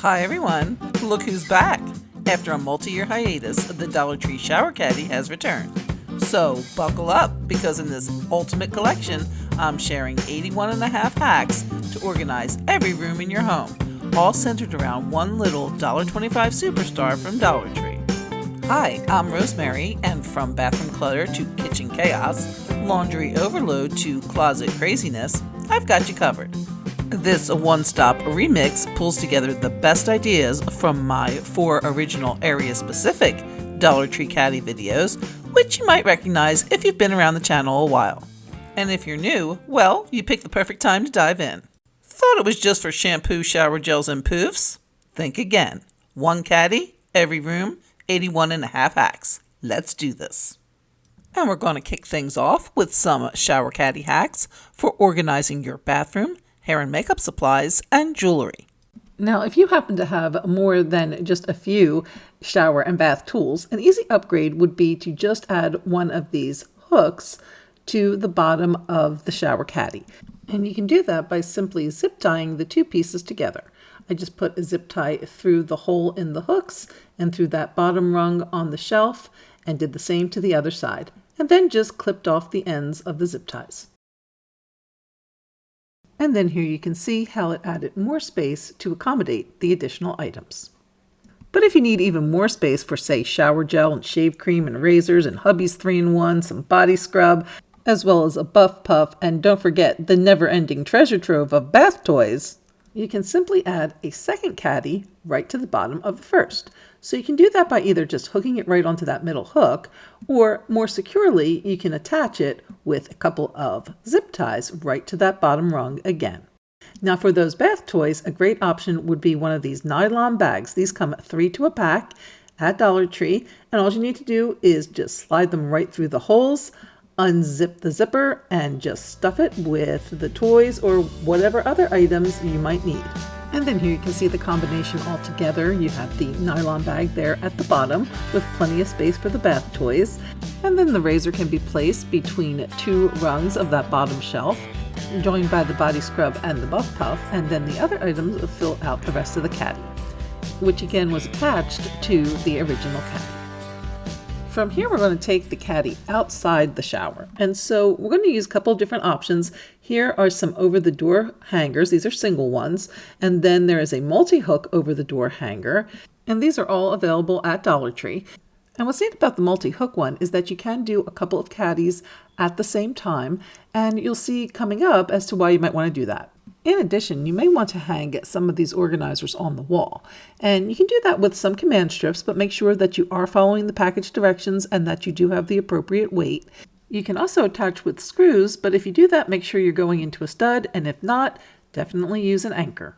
Hi everyone, look who's back! After a multi-year hiatus, the Dollar Tree Shower Caddy has returned. So buckle up, because in this ultimate collection, I'm sharing 81.5 hacks to organize every room in your home, all centered around one little $1.25 superstar from Dollar Tree. Hi, I'm Rosemary, and from bathroom clutter to kitchen chaos, laundry overload to closet craziness, I've got you covered. This one-stop remix pulls together the best ideas from my 4 original area-specific Dollar Tree Caddy videos, which you might recognize if you've been around the channel a while. And if you're new, well, you picked the perfect time to dive in. Thought it was just for shampoo, shower gels, and poofs? Think again. One caddy, every room, 81.5 hacks. Let's do this. And we're going to kick things off with some shower caddy hacks for organizing your bathroom, hair and makeup supplies, and jewelry. Now, if you happen to have more than just a few shower and bath tools, an easy upgrade would be to just add one of these hooks to the bottom of the shower caddy. And you can do that by simply zip tying the 2 pieces together. I just put a zip tie through the hole in the hooks and through that bottom rung on the shelf, and did the same to the other side, and then just clipped off the ends of the zip ties. And then here you can see how it added more space to accommodate the additional items. But if you need even more space for, say, shower gel and shave cream and razors and hubby's 3-in-1, some body scrub, as well as a buff puff, and don't forget the never-ending treasure trove of bath toys, you can simply add a second caddy right to the bottom of the first. So you can do that by either just hooking it right onto that middle hook, or more securely, you can attach it with a couple of zip ties right to that bottom rung again. Now for those bath toys, a great option would be one of these nylon bags. These come 3 to a pack at Dollar Tree, and all you need to do is just slide them right through the holes, unzip the zipper, and just stuff it with the toys or whatever other items you might need. And then here you can see the combination all together. You have the nylon bag there at the bottom with plenty of space for the bath toys. And then the razor can be placed between 2 rungs of that bottom shelf, joined by the body scrub and the buff puff, and then the other items will fill out the rest of the caddy, which again was attached to the original caddy. From here, we're going to take the caddy outside the shower. And so we're going to use a couple of different options. Here are some over-the-door hangers. These are single ones. And then there is a multi-hook over-the-door hanger. And these are all available at Dollar Tree. And what's neat about the multi-hook one is that you can do a couple of caddies at the same time. And you'll see coming up as to why you might want to do that. In addition, you may want to hang some of these organizers on the wall. And you can do that with some command strips, but make sure that you are following the package directions and that you do have the appropriate weight. You can also attach with screws, but if you do that, make sure you're going into a stud, and if not, definitely use an anchor.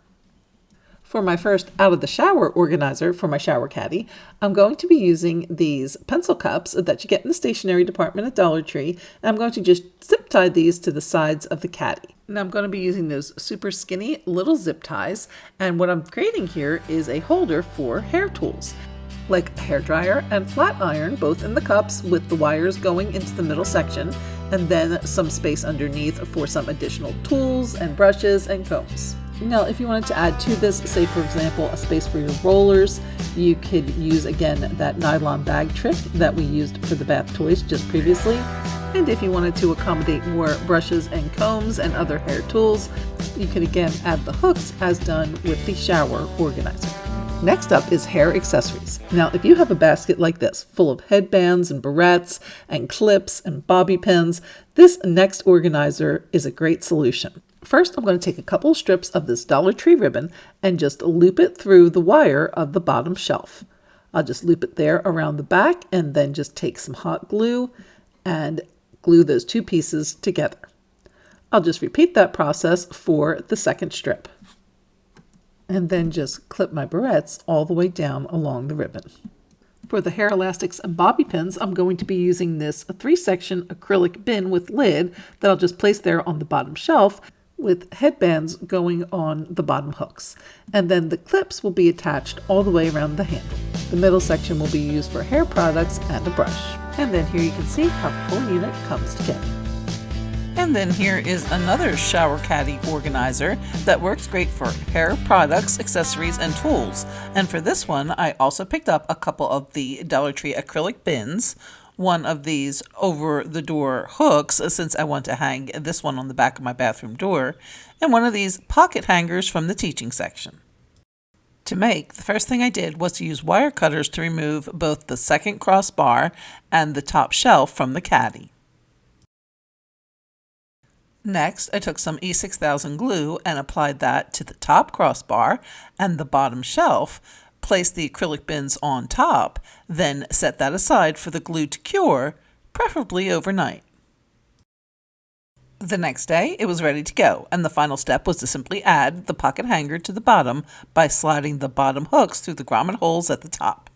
For my first out of the shower organizer for my shower caddy, I'm going to be using these pencil cups that you get in the stationery department at Dollar Tree, and I'm going to just zip tie these to the sides of the caddy. Now I'm going to be using those super skinny little zip ties, and what I'm creating here is a holder for hair tools, like a hair dryer and flat iron, both in the cups with the wires going into the middle section, and then some space underneath for some additional tools and brushes and combs. Now, if you wanted to add to this, say for example, a space for your rollers, you could use again that nylon bag trick that we used for the bath toys just previously. And if you wanted to accommodate more brushes and combs and other hair tools, you could again add the hooks as done with the shower organizer. Next up is hair accessories. Now, if you have a basket like this, full of headbands and barrettes and clips and bobby pins, this next organizer is a great solution. First, I'm going to take a couple of strips of this Dollar Tree ribbon and just loop it through the wire of the bottom shelf. I'll just loop it there around the back and then just take some hot glue and glue those 2 pieces together. I'll just repeat that process for the second strip. And then just clip my barrettes all the way down along the ribbon. For the hair elastics and bobby pins, I'm going to be using this 3-section acrylic bin with lid that I'll just place there on the bottom shelf, with headbands going on the bottom hooks. And then the clips will be attached all the way around the handle. The middle section will be used for hair products and a brush. And then here you can see how the whole unit comes together. And then here is another shower caddy organizer that works great for hair products, accessories, and tools. And for this one, I also picked up a couple of the Dollar Tree acrylic bins, one of these over the door hooks since I want to hang this one on the back of my bathroom door, and one of these pocket hangers from the teaching section. To make, the first thing I did was to use wire cutters to remove both the second crossbar and the top shelf from the caddy. Next, I took some E6000 glue and applied that to the top crossbar and the bottom shelf, placed the acrylic bins on top, then set that aside for the glue to cure, preferably overnight. The next day, it was ready to go, and the final step was to simply add the pocket hanger to the bottom by sliding the bottom hooks through the grommet holes at the top.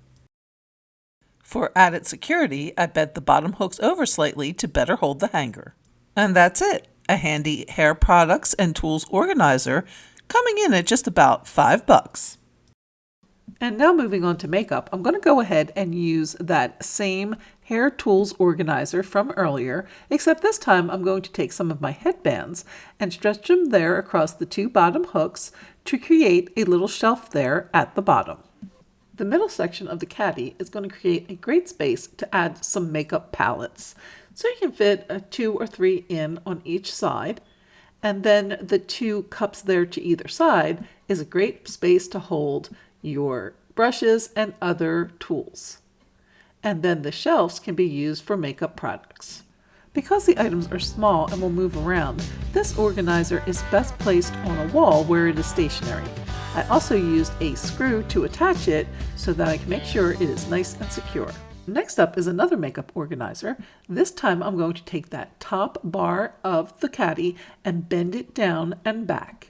For added security, I bent the bottom hooks over slightly to better hold the hanger. And that's it. A handy hair products and tools organizer coming in at just about $5. And now moving on to makeup, I'm going to go ahead and use that same hair tools organizer from earlier, except this time I'm going to take some of my headbands and stretch them there across the two bottom hooks to create a little shelf there at the bottom. The middle section of the caddy is going to create a great space to add some makeup palettes. So you can fit 2 or 3 in on each side, and then the 2 cups there to either side is a great space to hold your brushes and other tools. And then the shelves can be used for makeup products. Because the items are small and will move around, this organizer is best placed on a wall where it is stationary. I also used a screw to attach it so that I can make sure it is nice and secure. Next up is another makeup organizer. This time I'm going to take that top bar of the caddy and bend it down and back.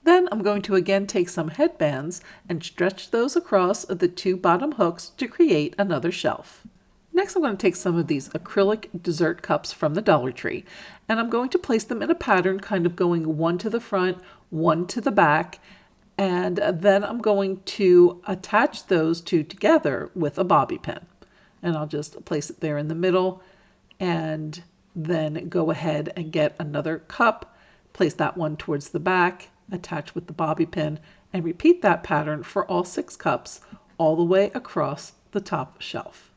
Then I'm going to again take some headbands and stretch those across the 2 bottom hooks to create another shelf. Next I'm going to take some of these acrylic dessert cups from the Dollar Tree, and I'm going to place them in a pattern kind of going one to the front, one to the back, and then I'm going to attach those 2 together with a bobby pin. And I'll just place it there in the middle and then go ahead and get another cup, place that one towards the back, attach with the bobby pin, and repeat that pattern for all 6 cups all the way across the top shelf.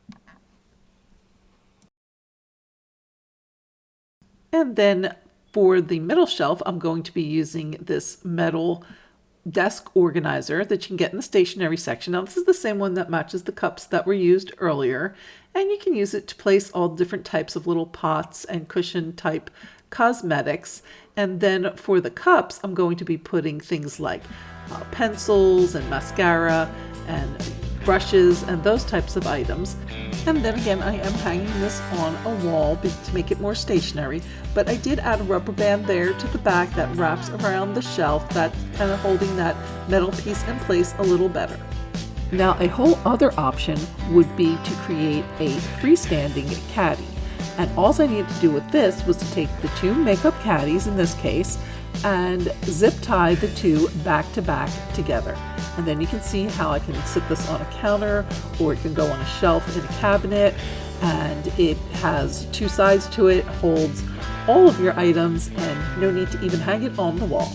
And then for the middle shelf, I'm going to be using this metal desk organizer that you can get in the stationery section. Now this is the same one that matches the cups that were used earlier, and you can use it to place all different types of little pots and cushion type cosmetics. And then for the cups, I'm going to be putting things like pencils and mascara and brushes and those types of items. And then again, I am hanging this on a wall to make it more stationary, but I did add a rubber band there to the back that wraps around the shelf, that's kind of holding that metal piece in place a little better. Now a whole other option would be to create a freestanding caddy. And all I needed to do with this was to take the 2 makeup caddies in this case and zip tie the 2 back to back together. And then you can see how I can sit this on a counter, or it can go on a shelf in a cabinet, and it has 2 sides to it, holds all of your items, and no need to even hang it on the wall.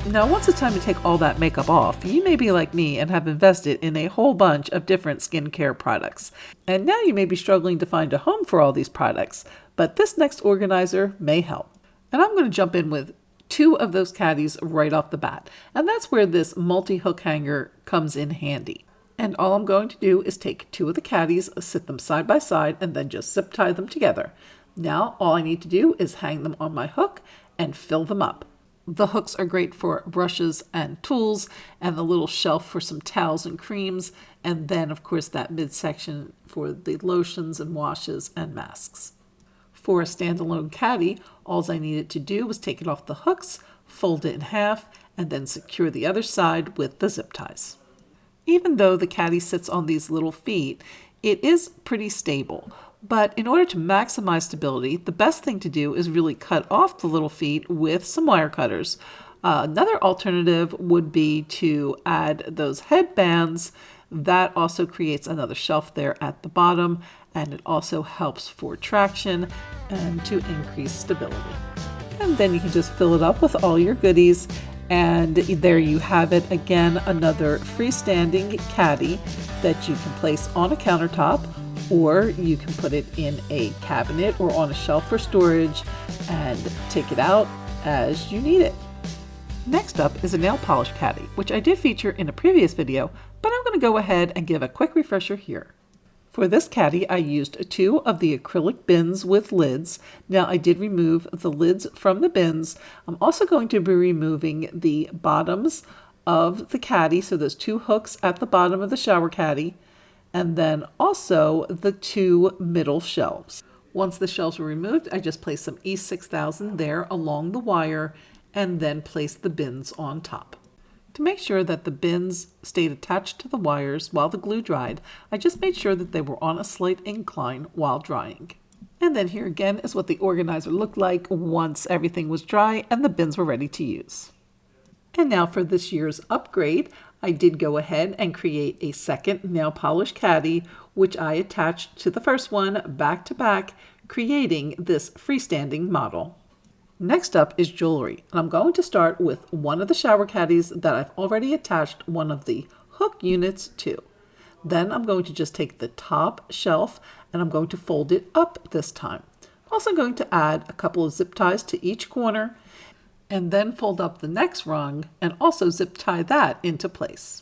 Now, once it's time to take all that makeup off, you may be like me and have invested in a whole bunch of different skincare products. And now you may be struggling to find a home for all these products, but this next organizer may help. And I'm going to jump in with 2 of those caddies right off the bat. And that's where this multi-hook hanger comes in handy. And all I'm going to do is take 2 of the caddies, sit them side by side, and then just zip tie them together. Now all I need to do is hang them on my hook and fill them up. The hooks are great for brushes and tools, and the little shelf for some towels and creams, and then of course that midsection for the lotions and washes and masks. For a standalone caddy, all I needed to do was take it off the hooks, fold it in half, and then secure the other side with the zip ties. Even though the caddy sits on these little feet, it is pretty stable. But in order to maximize stability, the best thing to do is really cut off the little feet with some wire cutters. Another alternative would be to add those headbands. That also creates another shelf there at the bottom. and it also helps for traction and to increase stability. And then you can just fill it up with all your goodies, and there you have it again, another freestanding caddy that you can place on a countertop, or you can put it in a cabinet or on a shelf for storage and take it out as you need it. Next up is a nail polish caddy, which I did feature in a previous video, but I'm going to go ahead and give a quick refresher here. For this caddy, I used 2 of the acrylic bins with lids. Now I did remove the lids from the bins. I'm also going to be removing the bottoms of the caddy, so there's 2 hooks at the bottom of the shower caddy, and then also the 2 middle shelves. Once the shelves were removed, I just placed some E6000 there along the wire and then placed the bins on top. To make sure that the bins stayed attached to the wires while the glue dried, I just made sure that they were on a slight incline while drying. And then here again is what the organizer looked like once everything was dry and the bins were ready to use. And now for this year's upgrade, I did go ahead and create a second nail polish caddy, which I attached to the first one back to back, creating this freestanding model. Next up is jewelry, and I'm going to start with one of the shower caddies that I've already attached one of the hook units to. Then I'm going to just take the top shelf and I'm going to fold it up this time. I'm also going to add a couple of zip ties to each corner and then fold up the next rung and also zip tie that into place.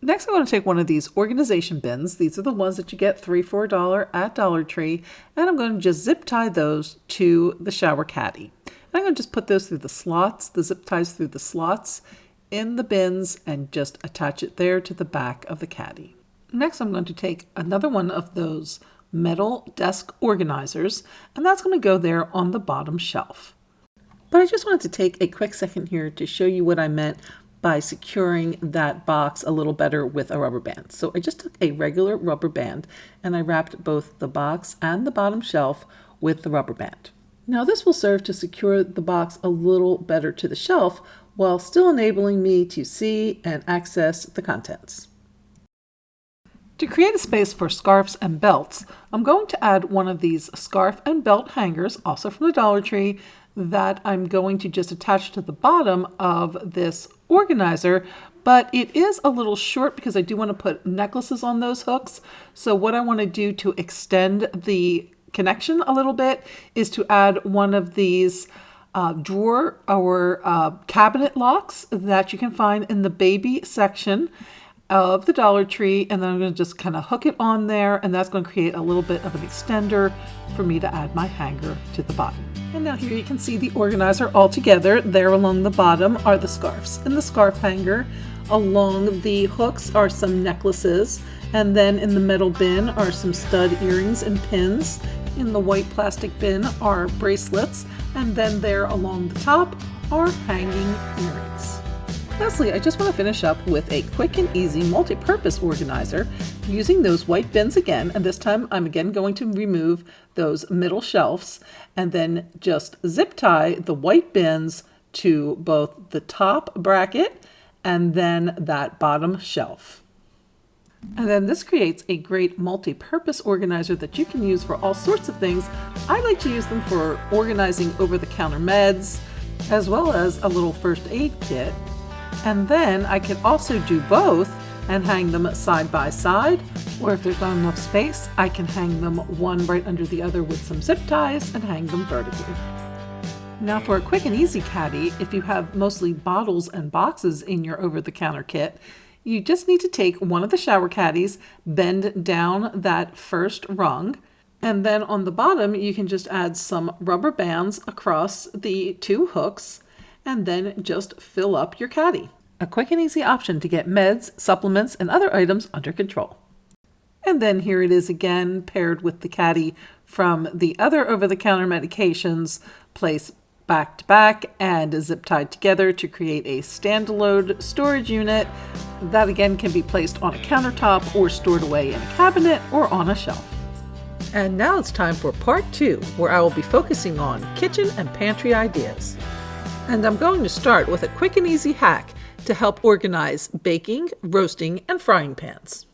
Next, I'm going to take one of these organization bins. These are the ones that you get 3 for $1 at Dollar Tree. And I'm going to just zip tie those to the shower caddy. And I'm going to just put those through the slots, the zip ties through the slots in the bins, and just attach it there to the back of the caddy. Next, I'm going to take another one of those metal desk organizers, and that's going to go there on the bottom shelf. But I just wanted to take a quick second here to show you what I meant by securing that box a little better with a rubber band. So I just took a regular rubber band and I wrapped both the box and the bottom shelf with the rubber band. Now this will serve to secure the box a little better to the shelf while still enabling me to see and access the contents. To create a space for scarves and belts, I'm going to add one of these scarf and belt hangers, also from the Dollar Tree, that I'm going to just attach to the bottom of this organizer, but it is a little short because I do want to put necklaces on those hooks. So what I want to do to extend the connection a little bit is to add one of these drawer or cabinet locks that you can find in the baby section of the Dollar Tree, and then I'm going to just kind of hook it on there, and that's going to create a little bit of an extender for me to add my hanger to the bottom. And now here you can see the organizer all together. There along the bottom are the scarves. In the scarf hanger along the hooks are some necklaces, and then in the metal bin are some stud earrings and pins. In the white plastic bin are bracelets, and then there along the top are hanging earrings. Lastly, I just want to finish up with a quick and easy multi-purpose organizer using those white bins again, and this time I'm again going to remove those middle shelves and then just zip tie the white bins to both the top bracket and then that bottom shelf. And then this creates a great multi-purpose organizer that you can use for all sorts of things. I like to use them for organizing over-the-counter meds, as well as a little first aid kit. And then I can also do both and hang them side by side, or if there's not enough space, I can hang them one right under the other with some zip ties and hang them vertically. Now for a quick and easy caddy, if you have mostly bottles and boxes in your over-the-counter kit, you just need to take one of the shower caddies, bend down that first rung, and then on the bottom you can just add some rubber bands across the 2 hooks, and then just fill up your caddy. A quick and easy option to get meds, supplements, and other items under control. And then here it is again, paired with the caddy from the other over-the-counter medications, placed back to back and zip tied together to create a standalone storage unit that again can be placed on a countertop or stored away in a cabinet or on a shelf. And now it's time for part 2, where I will be focusing on kitchen and pantry ideas. And I'm going to start with a quick and easy hack to help organize baking, roasting, and frying pans.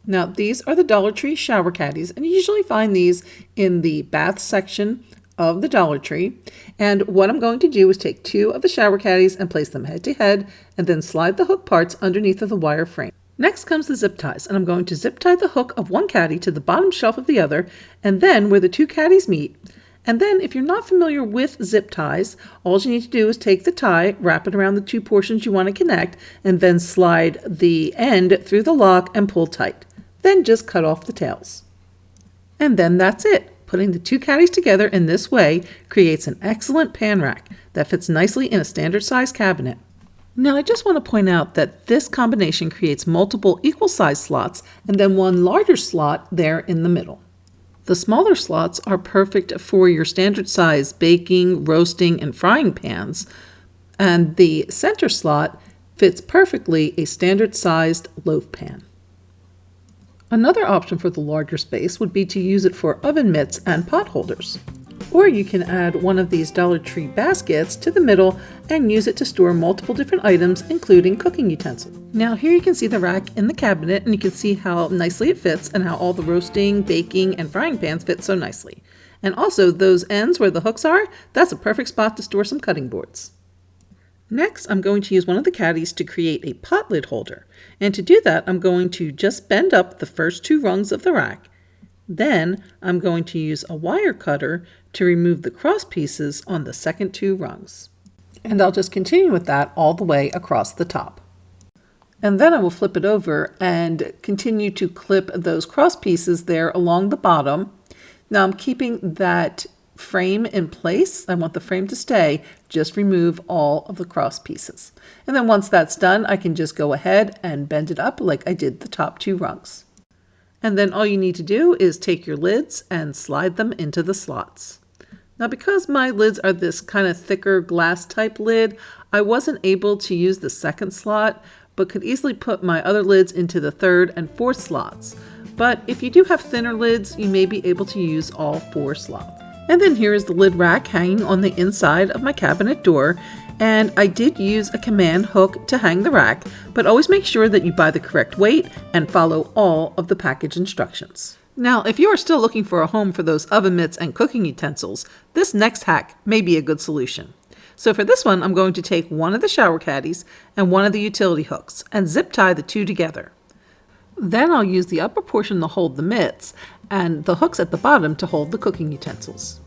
Now, these are the Dollar Tree Shower Caddies, and you usually find these in the bath section of the Dollar Tree. And what I'm going to do is take 2 of the shower caddies and place them head to head, and then slide the hook parts underneath of the wire frame. Next comes the zip ties, and I'm going to zip tie the hook of one caddy to the bottom shelf of the other, and then where the 2 caddies meet. And then if you're not familiar with zip ties, all you need to do is take the tie, wrap it around the 2 portions you want to connect, and then slide the end through the lock and pull tight. Then just cut off the tails. And then that's it. Putting the 2 caddies together in this way creates an excellent pan rack that fits nicely in a standard size cabinet. Now I just want to point out that this combination creates multiple equal size slots and then one larger slot there in the middle. The smaller slots are perfect for your standard size baking, roasting, and frying pans, and the center slot fits perfectly a standard sized loaf pan. Another option for the larger space would be to use it for oven mitts and pot holders. Or you can add one of these Dollar Tree baskets to the middle and use it to store multiple different items, including cooking utensils. Now here you can see the rack in the cabinet, and you can see how nicely it fits and how all the roasting, baking, and frying pans fit so nicely. And also those ends where the hooks are, that's a perfect spot to store some cutting boards. Next, I'm going to use one of the caddies to create a pot lid holder. And to do that, I'm going to just bend up the first 2 rungs of the rack. Then I'm going to use a wire cutter to remove the cross pieces on the second 2 rungs. And I'll just continue with that all the way across the top. And then I will flip it over and continue to clip those cross pieces there along the bottom. Now I'm keeping that frame in place. I want the frame to stay. Just remove all of the cross pieces. And then once that's done, I can just go ahead and bend it up like I did the top 2 rungs. And then all you need to do is take your lids and slide them into the slots. Now because my lids are this kind of thicker glass type lid, I wasn't able to use the second slot, but could easily put my other lids into the 3rd and 4th slots. But if you do have thinner lids, you may be able to use all 4 slots. And then here is the lid rack hanging on the inside of my cabinet door. And I did use a command hook to hang the rack, but always make sure that you buy the correct weight and follow all of the package instructions. Now, if you are still looking for a home for those oven mitts and cooking utensils, this next hack may be a good solution. So for this one, I'm going to take one of the shower caddies and one of the utility hooks and zip tie the 2 together. Then I'll use the upper portion to hold the mitts and the hooks at the bottom to hold the cooking utensils.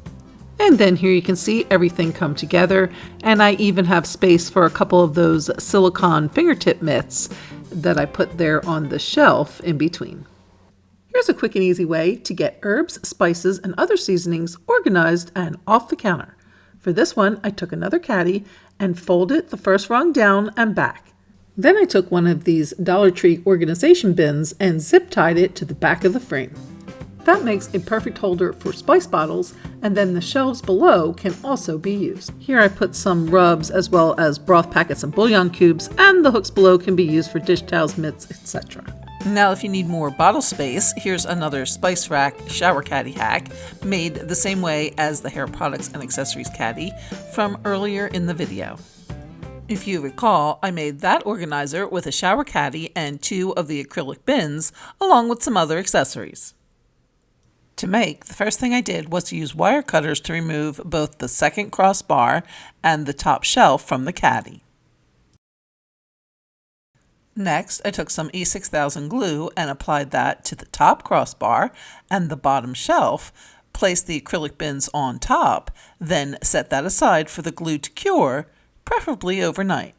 And then here you can see everything come together, and I even have space for a couple of those silicone fingertip mitts that I put there on the shelf in between. Here's a quick and easy way to get herbs, spices, and other seasonings organized and off the counter. For this one, I took another caddy and folded the first rung down and back. Then I took one of these Dollar Tree organization bins and zip tied it to the back of the frame. That makes a perfect holder for spice bottles, and then the shelves below can also be used. Here I put some rubs as well as broth packets and bouillon cubes, and the hooks below can be used for dish towels, mitts, etc. Now if you need more bottle space, here's another spice rack shower caddy hack made the same way as the hair products and accessories caddy from earlier in the video. If you recall, I made that organizer with a shower caddy and 2 of the acrylic bins, along with some other accessories. To make, the first thing I did was to use wire cutters to remove both the second crossbar and the top shelf from the caddy. Next, I took some E6000 glue and applied that to the top crossbar and the bottom shelf, placed the acrylic bins on top, then set that aside for the glue to cure, preferably overnight.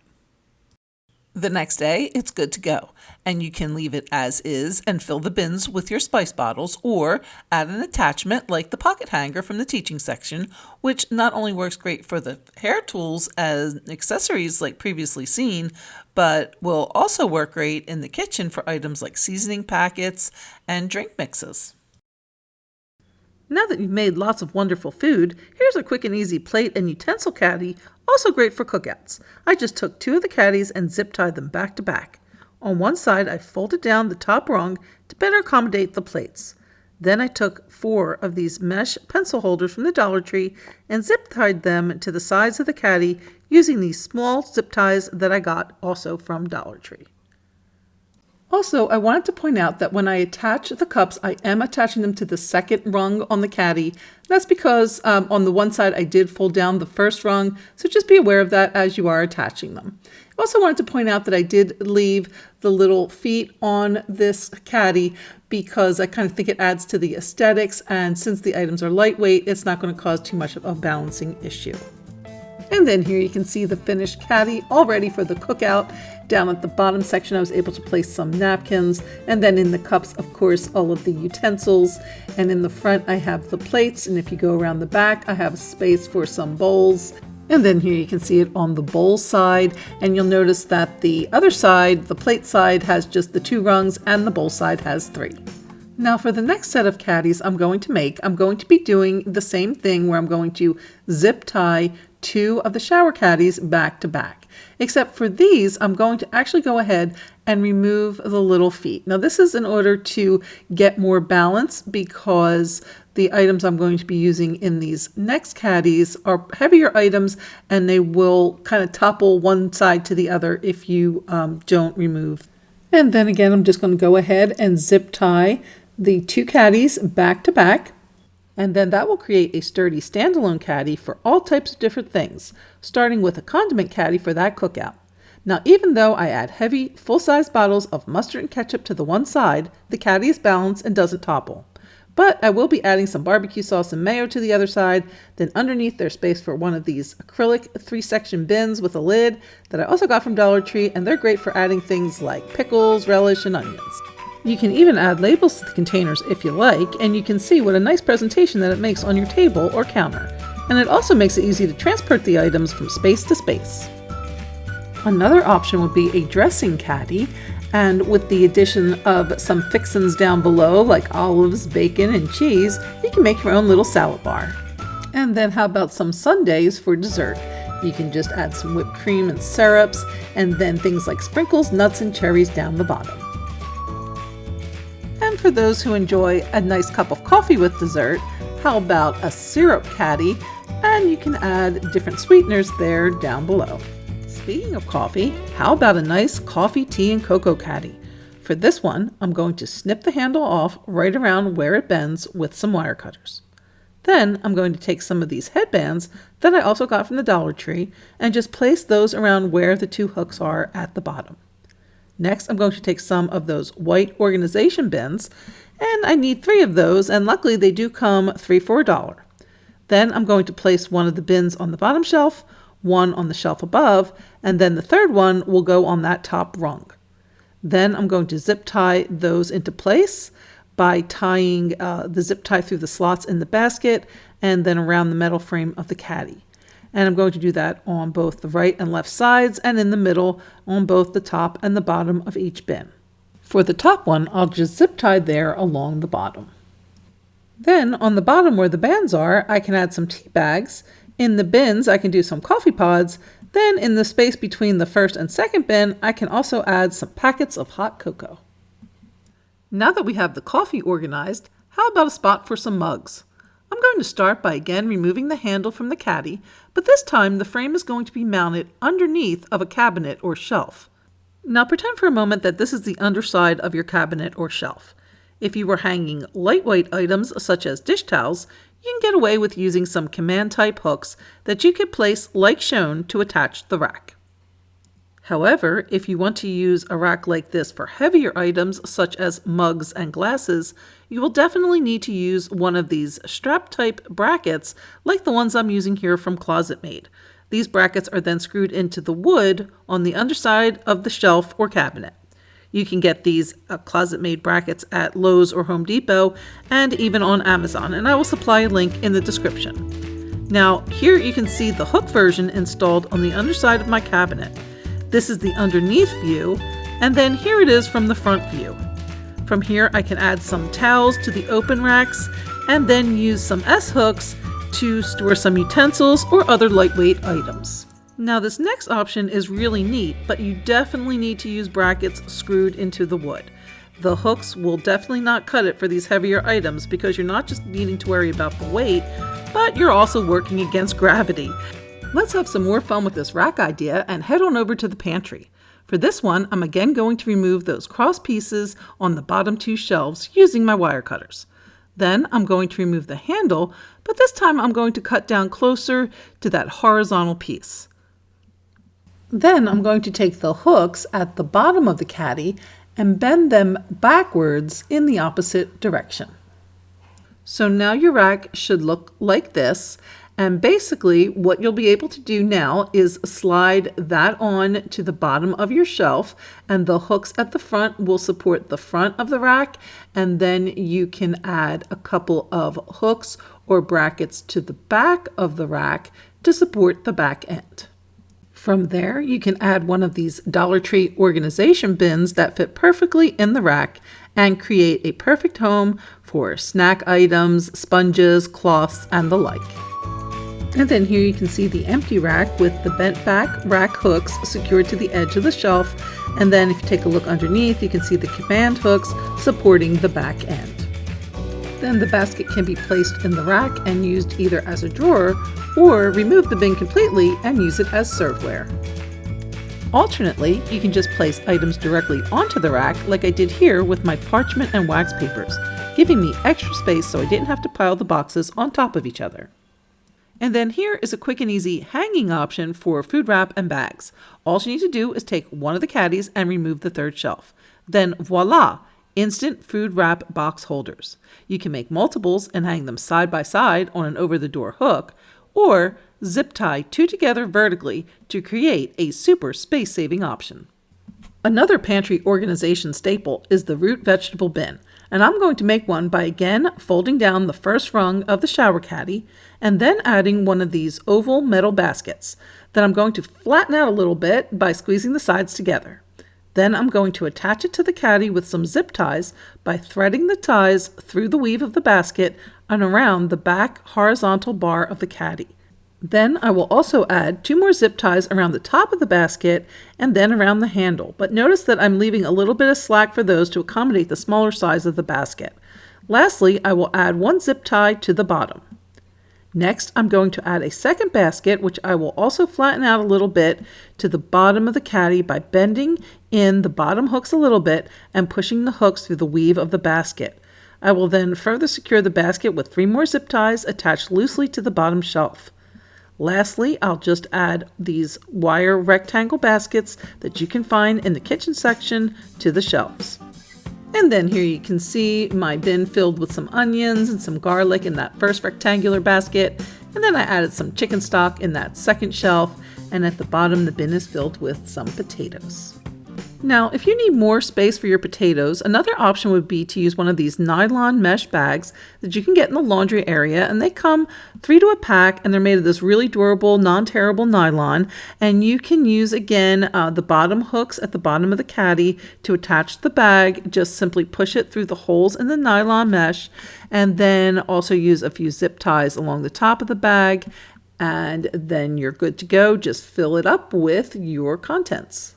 The next day, it's good to go, and you can leave it as is and fill the bins with your spice bottles, or add an attachment like the pocket hanger from the teaching section, which not only works great for the hair tools as accessories like previously seen, but will also work great in the kitchen for items like seasoning packets and drink mixes. Now that you've made lots of wonderful food, here's a quick and easy plate and utensil caddy, also great for cookouts. I just took 2 of the caddies and zip tied them back to back. On one side, I folded down the top rung to better accommodate the plates. Then I took 4 of these mesh pencil holders from the Dollar Tree and zip tied them to the sides of the caddy using these small zip ties that I got also from Dollar Tree. Also, I wanted to point out that when I attach the cups, I am attaching them to the second rung on the caddy. That's because on the one side I did fold down the first rung, so just be aware of that as you are attaching them. I also wanted to point out that I did leave the little feet on this caddy because I kind of think it adds to the aesthetics, and since the items are lightweight, it's not going to cause too much of a balancing issue. And then here you can see the finished caddy all ready for the cookout. Down at the bottom section I was able to place some napkins, and then in the cups, of course, all of the utensils. And in the front I have the plates, and if you go around the back I have a space for some bowls. And then here you can see it on the bowl side, and you'll notice that the other side, the plate side, has just the 2 rungs and the bowl side has 3. Now for the next set of caddies I'm going to be doing the same thing where I'm going to zip tie 2 of the shower caddies back to back. Except for these, I'm going to actually go ahead and remove the little feet. Now this is in order to get more balance because the items I'm going to be using in these next caddies are heavier items and they will kind of topple one side to the other if you don't remove. And then again, I'm just going to go ahead and zip tie the 2 caddies back to back. And then that will create a sturdy standalone caddy for all types of different things, starting with a condiment caddy for that cookout. Now, even though I add heavy, full-size bottles of mustard and ketchup to the one side, the caddy is balanced and doesn't topple. But I will be adding some barbecue sauce and mayo to the other side. Then underneath there's space for one of these acrylic 3-section bins with a lid that I also got from Dollar Tree, and they're great for adding things like pickles, relish, and onions. You can even add labels to the containers if you like, and you can see what a nice presentation that it makes on your table or counter. And it also makes it easy to transport the items from space to space. Another option would be a dressing caddy, and with the addition of some fixins down below like olives, bacon, and cheese, you can make your own little salad bar. And then how about some sundaes for dessert? You can just add some whipped cream and syrups, and then things like sprinkles, nuts, and cherries down the bottom. And for those who enjoy a nice cup of coffee with dessert, how about a syrup caddy? And you can add different sweeteners there down below. Speaking of coffee, how about a nice coffee, tea, and cocoa caddy? For this one, I'm going to snip the handle off right around where it bends with some wire cutters. Then I'm going to take some of these headbands that I also got from the Dollar Tree and just place those around where the 2 hooks are at the bottom. Next, I'm going to take some of those white organization bins, and I need 3 of those, and luckily they do come 3 for $1. Then I'm going to place one of the bins on the bottom shelf, one on the shelf above, and then the third one will go on that top rung. Then I'm going to zip tie those into place by tying the zip tie through the slots in the basket and then around the metal frame of the caddy. And I'm going to do that on both the right and left sides and in the middle on both the top and the bottom of each bin. For the top one, I'll just zip tie there along the bottom. Then on the bottom where the bands are, I can add some tea bags. In the bins, I can do some coffee pods. Then in the space between the first and second bin, I can also add some packets of hot cocoa. Now that we have the coffee organized, how about a spot for some mugs? I'm going to start by again removing the handle from the caddy, but this time the frame is going to be mounted underneath of a cabinet or shelf. Now pretend for a moment that this is the underside of your cabinet or shelf. If you were hanging lightweight items such as dish towels, you can get away with using some command type hooks that you could place like shown to attach the rack. However, if you want to use a rack like this for heavier items such as mugs and glasses, you will definitely need to use one of these strap type brackets like the ones I'm using here from Closet Made. These brackets are then screwed into the wood on the underside of the shelf or cabinet. You can get these Closet Made brackets at Lowe's or Home Depot and even on Amazon, and I will supply a link in the description. Now, here you can see the hook version installed on the underside of my cabinet. This is the underneath view, and then here it is from the front view. From here I can add some towels to the open racks and then use some S-hooks to store some utensils or other lightweight items. Now this next option is really neat, but you definitely need to use brackets screwed into the wood. The hooks will definitely not cut it for these heavier items because you're not just needing to worry about the weight, but you're also working against gravity. Let's have some more fun with this rack idea and head on over to the pantry. For this one, I'm again going to remove those cross pieces on the bottom two shelves using my wire cutters. Then I'm going to remove the handle, but this time I'm going to cut down closer to that horizontal piece. Then I'm going to take the hooks at the bottom of the caddy and bend them backwards in the opposite direction. So now your rack should look like this. And basically what you'll be able to do now is slide that on to the bottom of your shelf, and the hooks at the front will support the front of the rack, and then you can add a couple of hooks or brackets to the back of the rack to support the back end. From there, you can add one of these Dollar Tree organization bins that fit perfectly in the rack and create a perfect home for snack items, sponges, cloths, and the like. And then here you can see the empty rack with the bent back rack hooks secured to the edge of the shelf. And then if you take a look underneath, you can see the command hooks supporting the back end. Then the basket can be placed in the rack and used either as a drawer or remove the bin completely and use it as serveware. Alternately, you can just place items directly onto the rack like I did here with my parchment and wax papers, giving me extra space so I didn't have to pile the boxes on top of each other. And then here is a quick and easy hanging option for food wrap and bags. All you need to do is take one of the caddies and remove the third shelf. Then voila! Instant food wrap box holders. You can make multiples and hang them side by side on an over-the-door hook, or zip tie two together vertically to create a super space-saving option. Another pantry organization staple is the root vegetable bin, and I'm going to make one by again folding down the first rung of the shower caddy and then adding one of these oval metal baskets that I'm going to flatten out a little bit by squeezing the sides together. Then I'm going to attach it to the caddy with some zip ties by threading the ties through the weave of the basket and around the back horizontal bar of the caddy. Then I will also add 2 more zip ties around the top of the basket and then around the handle, but notice that I'm leaving a little bit of slack for those to accommodate the smaller size of the basket. Lastly, I will add 1 zip tie to the bottom. Next, I'm going to add a second basket, which I will also flatten out a little bit to the bottom of the caddy by bending in the bottom hooks a little bit and pushing the hooks through the weave of the basket. I will then further secure the basket with 3 more zip ties attached loosely to the bottom shelf. Lastly, I'll just add these wire rectangle baskets that you can find in the kitchen section to the shelves. And then here you can see my bin filled with some onions and some garlic in that first rectangular basket. And then I added some chicken stock in that second shelf. And at the bottom, the bin is filled with some potatoes. Now, if you need more space for your potatoes, another option would be to use one of these nylon mesh bags that you can get in the laundry area, and they come 3 to a pack, and they're made of this really durable, non-tearable nylon, and you can use, again, the bottom hooks at the bottom of the caddy to attach the bag. Just simply push it through the holes in the nylon mesh, and then also use a few zip ties along the top of the bag, and then you're good to go. Just fill it up with your contents.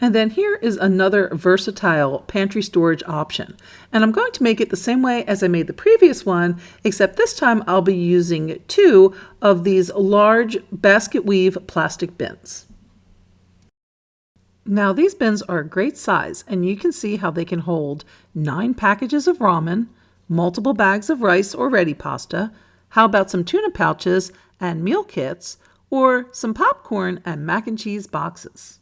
And then here is another versatile pantry storage option. And I'm going to make it the same way as I made the previous one, except this time I'll be using 2 of these large basket weave plastic bins. Now these bins are a great size, and you can see how they can hold 9 packages of ramen, multiple bags of rice or ready pasta, how about some tuna pouches and meal kits, or some popcorn and mac and cheese boxes.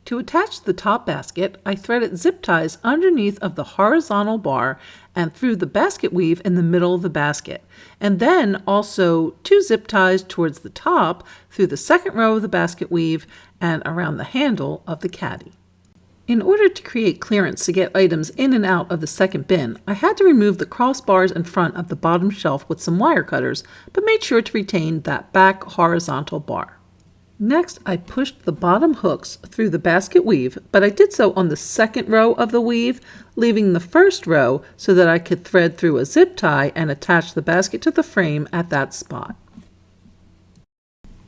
To attach the top basket, I threaded zip ties underneath of the horizontal bar and through the basket weave in the middle of the basket, and then also 2 zip ties towards the top through the second row of the basket weave and around the handle of the caddy. In order to create clearance to get items in and out of the second bin, I had to remove the crossbars in front of the bottom shelf with some wire cutters, but made sure to retain that back horizontal bar. Next, I pushed the bottom hooks through the basket weave, but I did so on the second row of the weave, leaving the first row so that I could thread through a zip tie and attach the basket to the frame at that spot.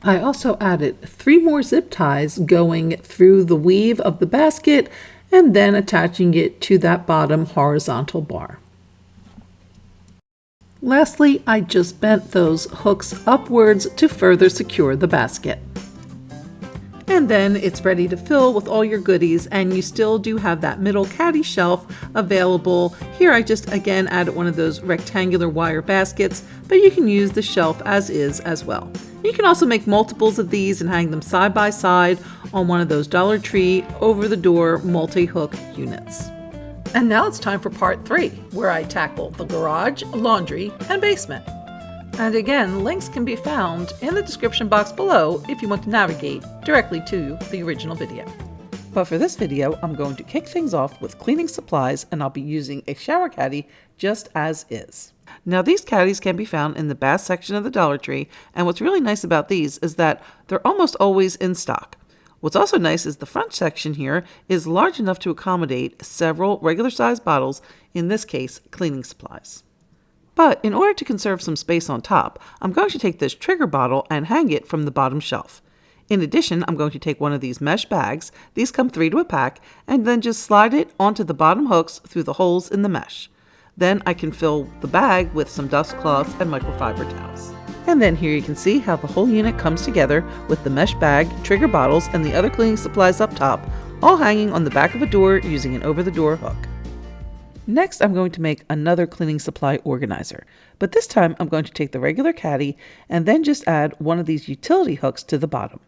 I also added 3 more zip ties going through the weave of the basket and then attaching it to that bottom horizontal bar. Lastly, I just bent those hooks upwards to further secure the basket. And then it's ready to fill with all your goodies, and you still do have that middle caddy shelf available. Here I just again added one of those rectangular wire baskets, but you can use the shelf as is as well. You can also make multiples of these and hang them side by side on one of those Dollar Tree over-the-door multi-hook units. And now it's time for part 3, where I tackle the garage, laundry, and basement. And again, links can be found in the description box below if you want to navigate directly to the original video. But for this video, I'm going to kick things off with cleaning supplies, and I'll be using a shower caddy just as is. Now these caddies can be found in the bath section of the Dollar Tree, and what's really nice about these is that they're almost always in stock. What's also nice is the front section here is large enough to accommodate several regular sized bottles, in this case cleaning supplies. But in order to conserve some space on top, I'm going to take this trigger bottle and hang it from the bottom shelf. In addition, I'm going to take one of these mesh bags, these come 3 to a pack, and then just slide it onto the bottom hooks through the holes in the mesh. Then I can fill the bag with some dust cloths and microfiber towels. And then here you can see how the whole unit comes together with the mesh bag, trigger bottles, and the other cleaning supplies up top, all hanging on the back of a door using an over-the-door hook. Next, I'm going to make another cleaning supply organizer, but this time I'm going to take the regular caddy and then just add one of these utility hooks to the bottom.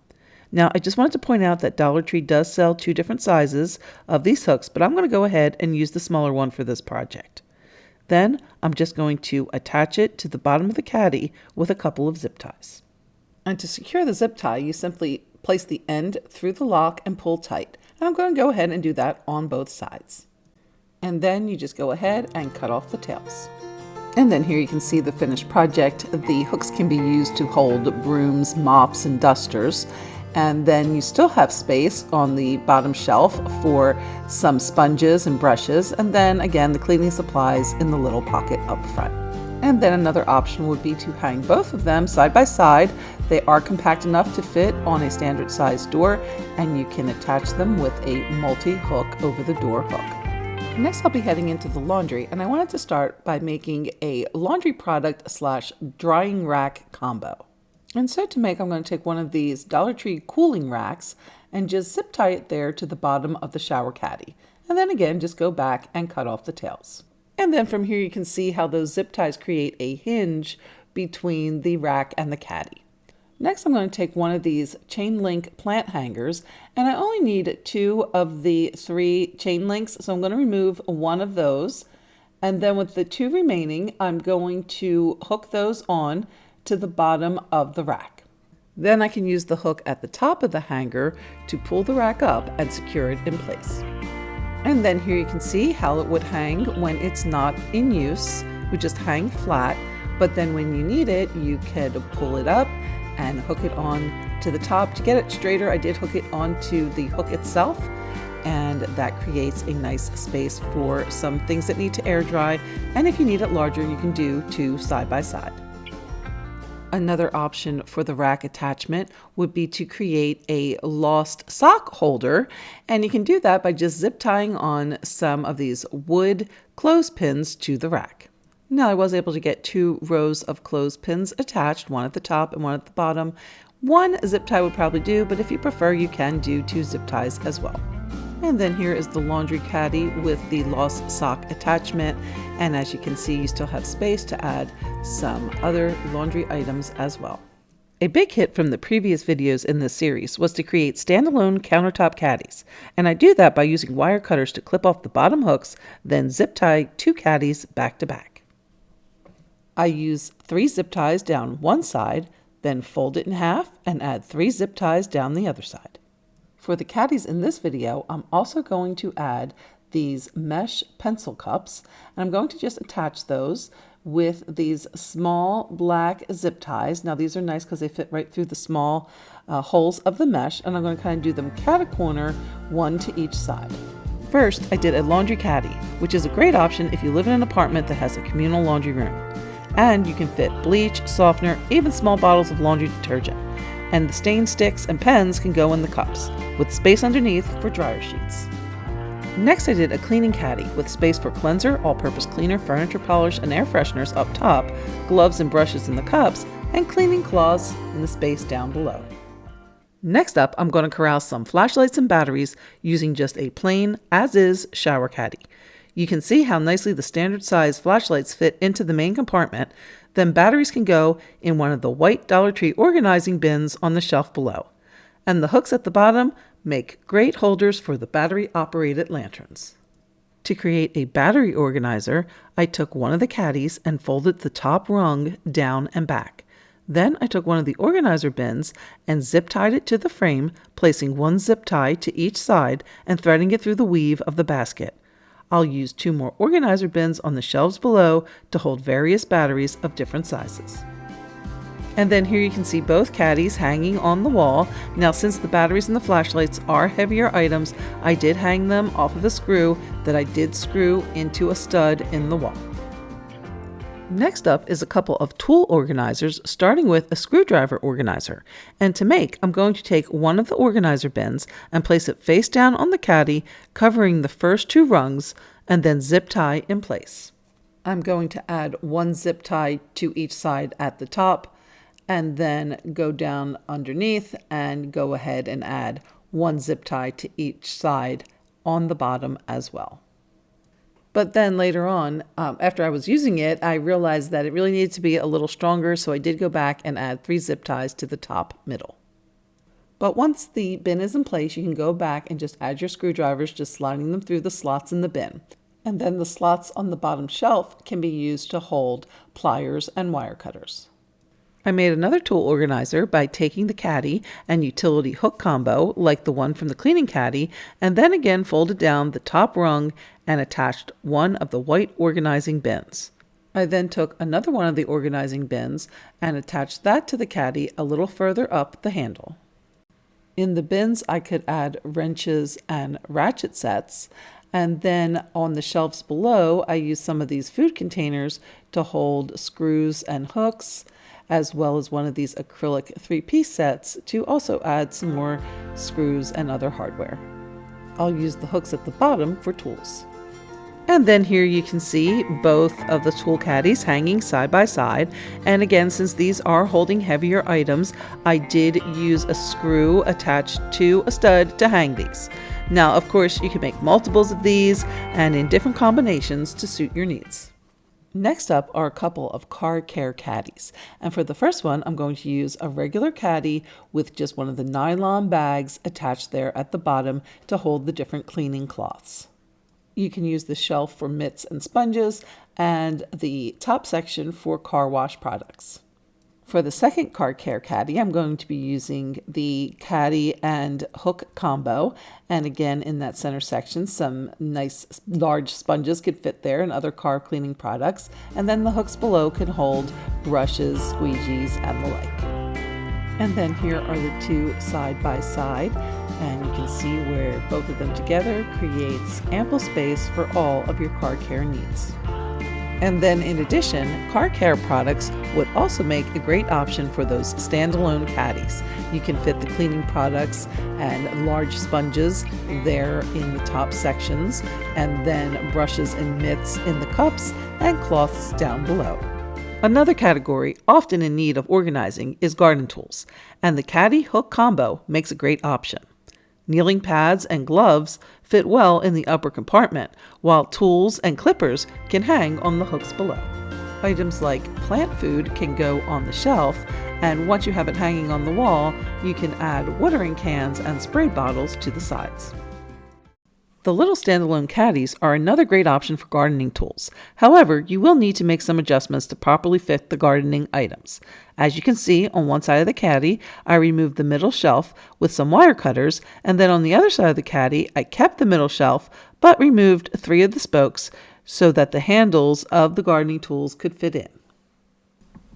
Now, I just wanted to point out that Dollar Tree does sell 2 different sizes of these hooks, but I'm going to go ahead and use the smaller one for this project. Then I'm just going to attach it to the bottom of the caddy with a couple of zip ties. And to secure the zip tie, you simply place the end through the lock and pull tight. And I'm going to go ahead and do that on both sides. And then you just go ahead and cut off the tails. And then here you can see the finished project. The hooks can be used to hold brooms, mops, and dusters. And then you still have space on the bottom shelf for some sponges and brushes, and then again the cleaning supplies in the little pocket up front. And then another option would be to hang both of them side by side. They are compact enough to fit on a standard size door, and you can attach them with a multi-hook over the door hook. Next I'll be heading into the laundry, and I wanted to start by making a laundry product / drying rack combo. And so to make, I'm going to take one of these Dollar Tree cooling racks and just zip tie it there to the bottom of the shower caddy. And then again, just go back and cut off the tails. And then from here you can see how those zip ties create a hinge between the rack and the caddy. Next, I'm going to take one of these chain link plant hangers, and I only need 2 of the 3 chain links, so I'm going to remove one of those. And then with the 2 remaining, I'm going to hook those on to the bottom of the rack. Then I can use the hook at the top of the hanger to pull the rack up and secure it in place. And then here you can see how it would hang when it's not in use. It would just hang flat, but then when you need it, you can pull it up and hook it on to the top. To get it straighter, I did hook it onto the hook itself, and that creates a nice space for some things that need to air dry. And if you need it larger, you can do 2 side by side. Another option for the rack attachment would be to create a lost sock holder, and you can do that by just zip tying on some of these wood clothespins to the rack. Now I was able to get 2 rows of clothespins attached, one at the top and one at the bottom. 1 zip tie would probably do, but if you prefer, you can do 2 zip ties as well. And then here is the laundry caddy with the lost sock attachment. And as you can see, you still have space to add some other laundry items as well. A big hit from the previous videos in this series was to create standalone countertop caddies. And I do that by using wire cutters to clip off the bottom hooks, then zip tie 2 caddies back to back. I use 3 zip ties down one side, then fold it in half and add 3 zip ties down the other side. For the caddies in this video, I'm also going to add these mesh pencil cups, and I'm going to just attach those with these small black zip ties. Now these are nice because they fit right through the small holes of the mesh, and I'm going to kind of do them cat-a-corner, 1 to each side. First, I did a laundry caddy, which is a great option if you live in an apartment that has a communal laundry room. And you can fit bleach, softener, even small bottles of laundry detergent. And the stain sticks and pens can go in the cups, with space underneath for dryer sheets. Next, I did a cleaning caddy with space for cleanser, all-purpose cleaner, furniture polish, and air fresheners up top, gloves and brushes in the cups, and cleaning cloths in the space down below. Next up, I'm going to corral some flashlights and batteries using just a plain, as-is shower caddy. You can see how nicely the standard size flashlights fit into the main compartment, then batteries can go in one of the white Dollar Tree organizing bins on the shelf below. And the hooks at the bottom make great holders for the battery-operated lanterns. To create a battery organizer, I took one of the caddies and folded the top rung down and back. Then I took one of the organizer bins and zip-tied it to the frame, placing one zip tie to each side and threading it through the weave of the basket. I'll use 2 more organizer bins on the shelves below to hold various batteries of different sizes. And then here you can see both caddies hanging on the wall. Now, since the batteries and the flashlights are heavier items, I did hang them off of a screw that I did screw into a stud in the wall. Next up is a couple of tool organizers, starting with a screwdriver organizer. And to make, I'm going to take one of the organizer bins and place it face down on the caddy, covering the first 2 rungs, and then zip tie in place. I'm going to add 1 zip tie to each side at the top, and then go down underneath and go ahead and add 1 zip tie to each side on the bottom as well. But then later on, after I was using it, I realized that it really needed to be a little stronger, so I did go back and add 3 zip ties to the top middle. But once the bin is in place, you can go back and just add your screwdrivers, just sliding them through the slots in the bin. And then the slots on the bottom shelf can be used to hold pliers and wire cutters. I made another tool organizer by taking the caddy and utility hook combo, like the one from the cleaning caddy, and then again folded down the top rung and attached one of the white organizing bins. I then took another one of the organizing bins and attached that to the caddy a little further up the handle. In the bins, I could add wrenches and ratchet sets, and then on the shelves below, I used some of these food containers to hold screws and hooks, as well as one of these acrylic 3-piece sets to also add some more screws and other hardware. I'll use the hooks at the bottom for tools. And then here you can see both of the tool caddies hanging side by side. And again, since these are holding heavier items, I did use a screw attached to a stud to hang these. Now, of course, you can make multiples of these and in different combinations to suit your needs. Next up are a couple of car care caddies. And for the first one, I'm going to use a regular caddy with just one of the nylon bags attached there at the bottom to hold the different cleaning cloths. You can use the shelf for mitts and sponges and the top section for car wash products. For the second car care caddy, I'm going to be using the caddy and hook combo. And again, in that center section, some nice large sponges could fit there and other car cleaning products. And then the hooks below can hold brushes, squeegees, and the like. And then here are the 2 side by side. And you can see where both of them together creates ample space for all of your car care needs. And then in addition, car care products would also make a great option for those standalone caddies. You can fit the cleaning products and large sponges there in the top sections, and then brushes and mitts in the cups and cloths down below. Another category often in need of organizing is garden tools, and the caddy hook combo makes a great option. Kneeling pads and gloves fit well in the upper compartment, while tools and clippers can hang on the hooks below. Items like plant food can go on the shelf, and once you have it hanging on the wall, you can add watering cans and spray bottles to the sides. The little standalone caddies are another great option for gardening tools. However, you will need to make some adjustments to properly fit the gardening items. As you can see, on one side of the caddy, I removed the middle shelf with some wire cutters, and then on the other side of the caddy, I kept the middle shelf, but removed 3 of the spokes so that the handles of the gardening tools could fit in.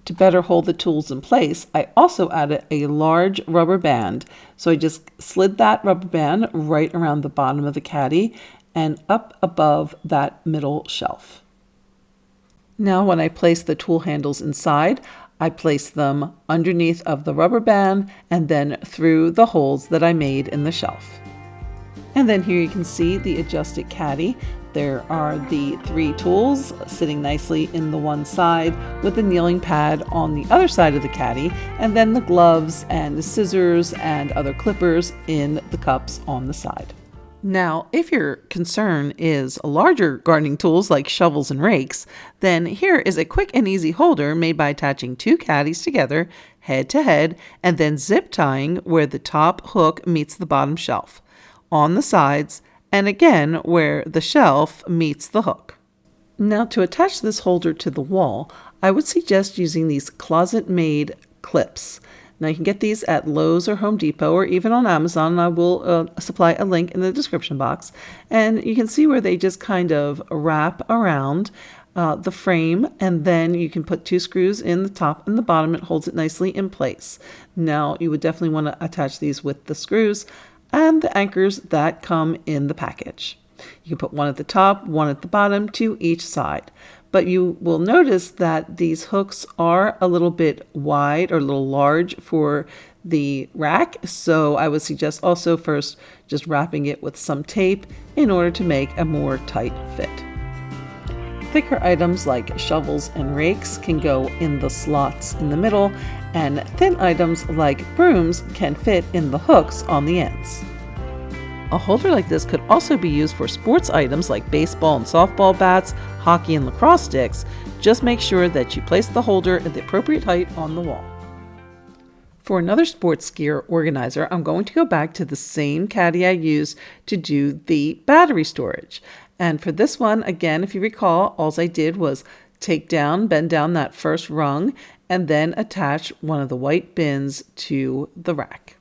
To better hold the tools in place, I also added a large rubber band. So I just slid that rubber band right around the bottom of the caddy and up above that middle shelf. Now when I place the tool handles inside, I place them underneath of the rubber band and then through the holes that I made in the shelf. And then here you can see the adjusted caddy. There are the 3 tools sitting nicely in the one side with the kneeling pad on the other side of the caddy, and then the gloves and the scissors and other clippers in the cups on the side. Now, if your concern is larger gardening tools like shovels and rakes, then here is a quick and easy holder made by attaching 2 caddies together, head to head, and then zip tying where the top hook meets the bottom shelf, on the sides, and again where the shelf meets the hook. Now, to attach this holder to the wall, I would suggest using these closet-made clips. Now, you can get these at Lowe's or Home Depot or even on Amazon. I will supply a link in the description box. And you can see where they just kind of wrap around the frame, and then you can put 2 screws in the top and the bottom. It holds it nicely in place. Now, you would definitely want to attach these with the screws and the anchors that come in the package. You can put one at the top, one at the bottom, to each side. But you will notice that these hooks are a little bit wide or a little large for the rack. So I would suggest also first just wrapping it with some tape in order to make a more tight fit. Thicker items like shovels and rakes can go in the slots in the middle, and thin items like brooms can fit in the hooks on the ends. A holder like this could also be used for sports items like baseball and softball bats, hockey and lacrosse sticks. Just make sure that you place the holder at the appropriate height on the wall. For another sports gear organizer, I'm going to go back to the same caddy I used to do the battery storage. And for this one, again, if you recall, all I did was bend down that first rung, and then attach one of the white bins to the rack.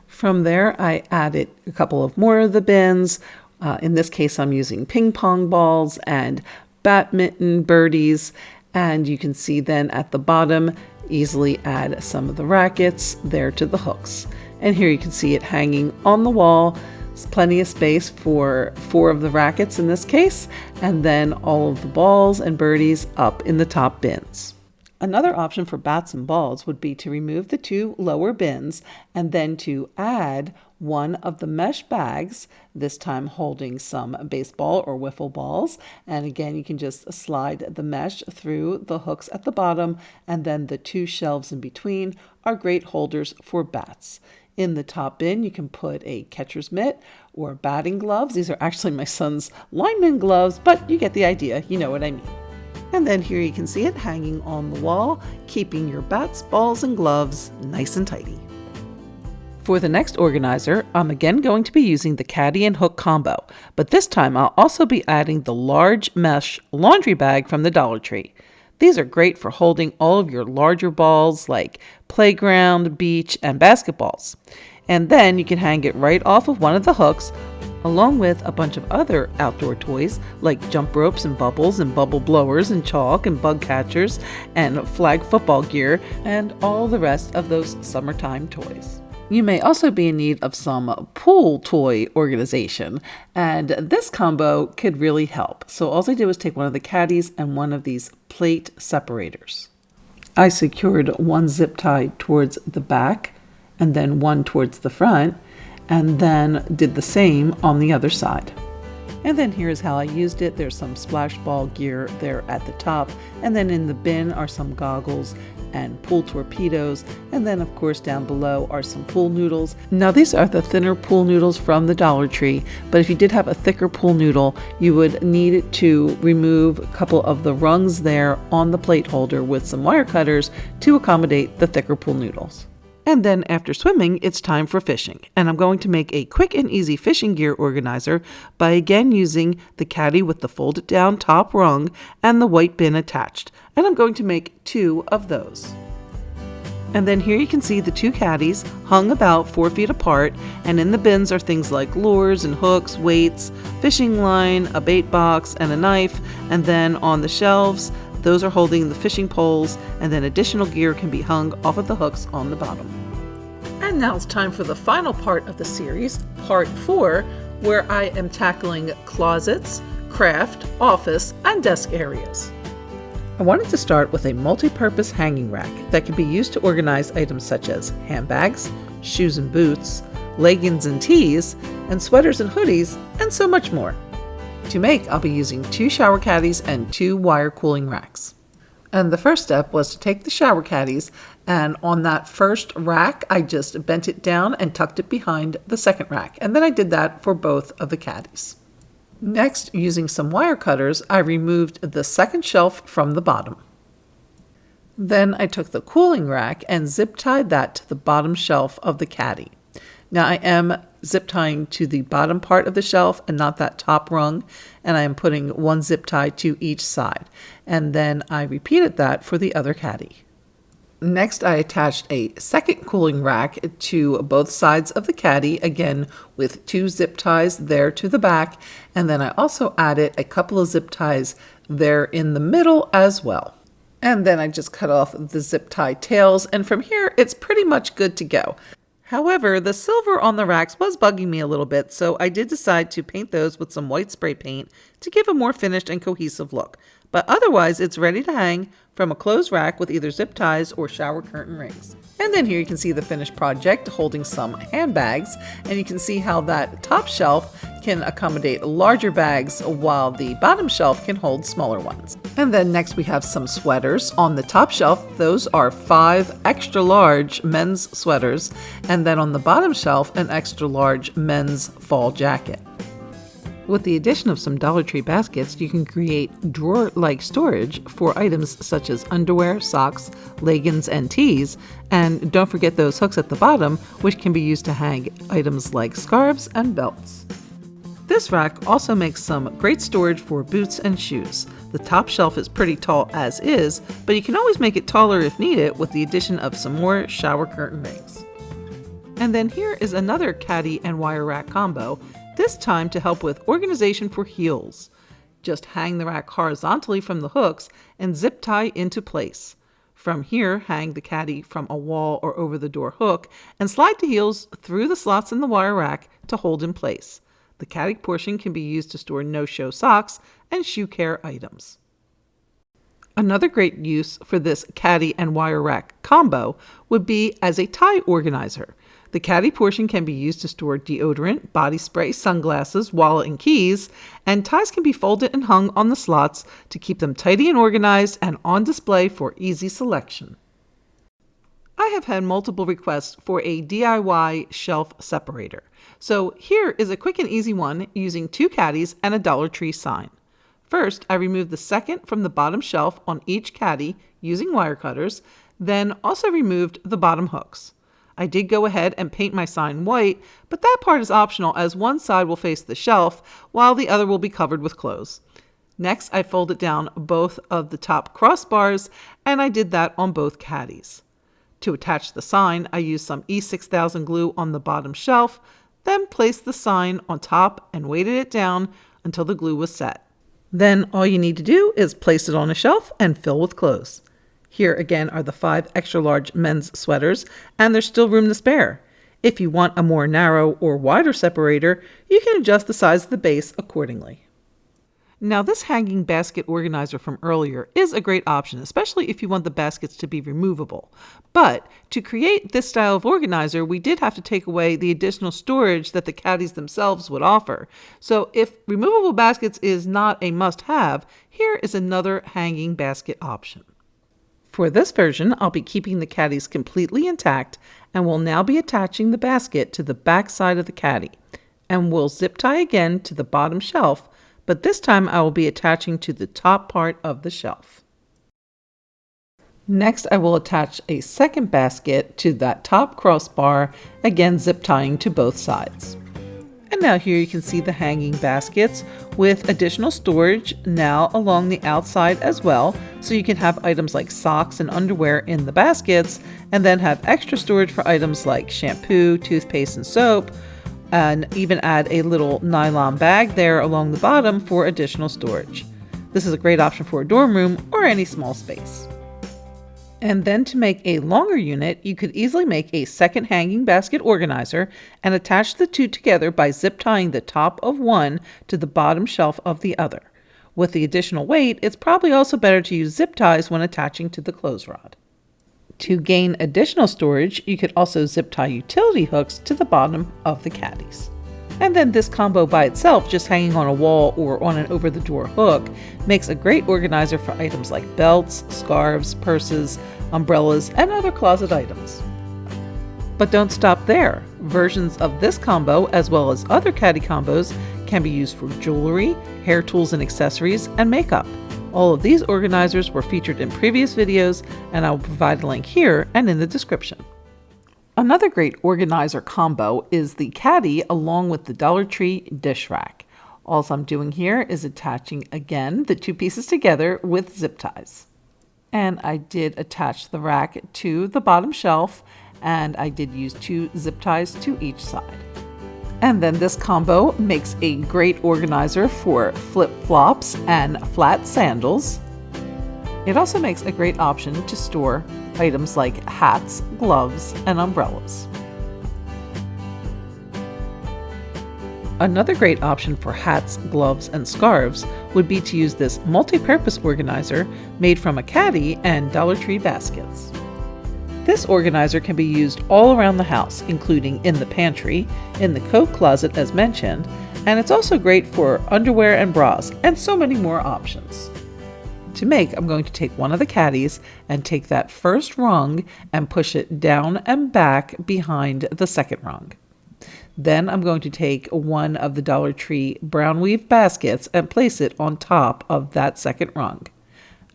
From there, I added a couple of more of the bins. In this case, I'm using ping pong balls and badminton birdies. And you can see then at the bottom, easily add some of the rackets there to the hooks. And here you can see it hanging on the wall. There's plenty of space for 4 of the rackets in this case, and then all of the balls and birdies up in the top bins. Another option for bats and balls would be to remove the 2 lower bins and then to add one of the mesh bags, this time holding some baseball or wiffle balls. And again, you can just slide the mesh through the hooks at the bottom, and then the 2 shelves in between are great holders for bats. In the top bin, you can put a catcher's mitt or batting gloves. These are actually my son's lineman gloves, but you get the idea. You know what I mean. And then here you can see it hanging on the wall, keeping your bats, balls, and gloves nice and tidy. For the next organizer, I'm again going to be using the caddy and hook combo, but this time I'll also be adding the large mesh laundry bag from the Dollar Tree. These are great for holding all of your larger balls like playground, beach, and basketballs. And then you can hang it right off of one of the hooks, along with a bunch of other outdoor toys like jump ropes and bubbles and bubble blowers and chalk and bug catchers and flag football gear and all the rest of those summertime toys. You may also be in need of some pool toy organization, and this combo could really help. So all I did was take one of the caddies and one of these plate separators. I secured one zip tie towards the back and then one towards the front, and then did the same on the other side. And then here's how I used it. There's some splash ball gear there at the top, and then in the bin are some goggles and pool torpedoes, and then of course down below are some pool noodles. Now these are the thinner pool noodles from the Dollar Tree, but if you did have a thicker pool noodle, you would need to remove a couple of the rungs there on the plate holder with some wire cutters to accommodate the thicker pool noodles. And then after swimming, it's time for fishing. And I'm going to make a quick and easy fishing gear organizer by again using the caddy with the folded down top rung and the white bin attached. And I'm going to make 2 of those. And then here you can see the 2 caddies hung about 4 feet apart, and in the bins are things like lures and hooks, weights, fishing line, a bait box, and a knife. And then on the shelves, those are holding the fishing poles, and then additional gear can be hung off of the hooks on the bottom. And now it's time for the final part of the series, part 4, where I am tackling closets, craft, office, and desk areas. I wanted to start with a multi-purpose hanging rack that can be used to organize items such as handbags, shoes and boots, leggings and tees, and sweaters and hoodies, and so much more. To make, I'll be using 2 shower caddies and 2 wire cooling racks. And the first step was to take the shower caddies, and on that first rack, I just bent it down and tucked it behind the second rack. And then I did that for both of the caddies. Next, using some wire cutters, I removed the second shelf from the bottom. Then I took the cooling rack and zip tied that to the bottom shelf of the caddy. Now I am zip tying to the bottom part of the shelf and not that top rung, and I am putting 1 zip tie to each side. And then I repeated that for the other caddy. Next, I attached a second cooling rack to both sides of the caddy, again with 2 zip ties there to the back, and then I also added a couple of zip ties there in the middle as well. And then I just cut off the zip tie tails, and from here it's pretty much good to go. However, the silver on the racks was bugging me a little bit, so I did decide to paint those with some white spray paint to give a more finished and cohesive look. But otherwise, it's ready to hang from a closed rack with either zip ties or shower curtain rings. And then here you can see the finished project holding some handbags, and you can see how that top shelf can accommodate larger bags while the bottom shelf can hold smaller ones. And then next we have some sweaters. On the top shelf, those are 5 extra large men's sweaters, and then on the bottom shelf, an extra large men's fall jacket. With the addition of some Dollar Tree baskets, you can create drawer-like storage for items such as underwear, socks, leggings, and tees. And don't forget those hooks at the bottom, which can be used to hang items like scarves and belts. This rack also makes some great storage for boots and shoes. The top shelf is pretty tall as is, but you can always make it taller if needed with the addition of some more shower curtain rings. And then here is another caddy and wire rack combo, this time to help with organization for heels. Just hang the rack horizontally from the hooks and zip tie into place. From here, hang the caddy from a wall or over the door hook and slide the heels through the slots in the wire rack to hold in place. The caddy portion can be used to store no-show socks and shoe care items. Another great use for this caddy and wire rack combo would be as a tie organizer. The caddy portion can be used to store deodorant, body spray, sunglasses, wallet, and keys, and ties can be folded and hung on the slots to keep them tidy and organized and on display for easy selection. I have had multiple requests for a DIY shelf separator. So here is a quick and easy one using 2 caddies and a Dollar Tree sign. First, I removed the second from the bottom shelf on each caddy using wire cutters, then also removed the bottom hooks. I did go ahead and paint my sign white, but that part is optional as one side will face the shelf while the other will be covered with clothes. Next, I folded down both of the top crossbars, and I did that on both caddies. To attach the sign, I used some E6000 glue on the bottom shelf, then placed the sign on top and weighted it down until the glue was set. Then all you need to do is place it on a shelf and fill with clothes. Here again are the 5 extra large men's sweaters, and there's still room to spare. If you want a more narrow or wider separator, you can adjust the size of the base accordingly. Now this hanging basket organizer from earlier is a great option, especially if you want the baskets to be removable. But to create this style of organizer, we did have to take away the additional storage that the caddies themselves would offer. So if removable baskets is not a must-have, here is another hanging basket option. For this version, I'll be keeping the caddies completely intact and will now be attaching the basket to the back side of the caddy. And we'll zip tie again to the bottom shelf, but this time I will be attaching to the top part of the shelf. Next, I will attach a second basket to that top crossbar, again zip tying to both sides. And now here you can see the hanging baskets with additional storage now along the outside as well, so you can have items like socks and underwear in the baskets, and then have extra storage for items like shampoo, toothpaste, and soap, and even add a little nylon bag there along the bottom for additional storage. This is a great option for a dorm room or any small space. And then to make a longer unit, you could easily make a second hanging basket organizer and attach the two together by zip tying the top of one to the bottom shelf of the other. With the additional weight, it's probably also better to use zip ties when attaching to the clothes rod. To gain additional storage, you could also zip tie utility hooks to the bottom of the caddies. And then this combo by itself, just hanging on a wall or on an over-the-door hook, makes a great organizer for items like belts, scarves, purses, umbrellas, and other closet items. But don't stop there. Versions of this combo, as well as other caddy combos, can be used for jewelry, hair tools and accessories, and makeup. All of these organizers were featured in previous videos, and I will provide a link here and in the description. Another great organizer combo is the caddy along with the Dollar Tree dish rack. All I'm doing here is attaching again the two pieces together with zip ties. And I did attach the rack to the bottom shelf, and I did use 2 zip ties to each side. And then this combo makes a great organizer for flip-flops and flat sandals. It also makes a great option to store items like hats, gloves, and umbrellas. Another great option for hats, gloves, and scarves would be to use this multi-purpose organizer made from a caddy and Dollar Tree baskets. This organizer can be used all around the house, including in the pantry, in the coat closet as mentioned, and it's also great for underwear and bras, and so many more options. To make, I'm going to take one of the caddies and take that first rung and push it down and back behind the second rung. Then I'm going to take one of the Dollar Tree brown weave baskets and place it on top of that second rung.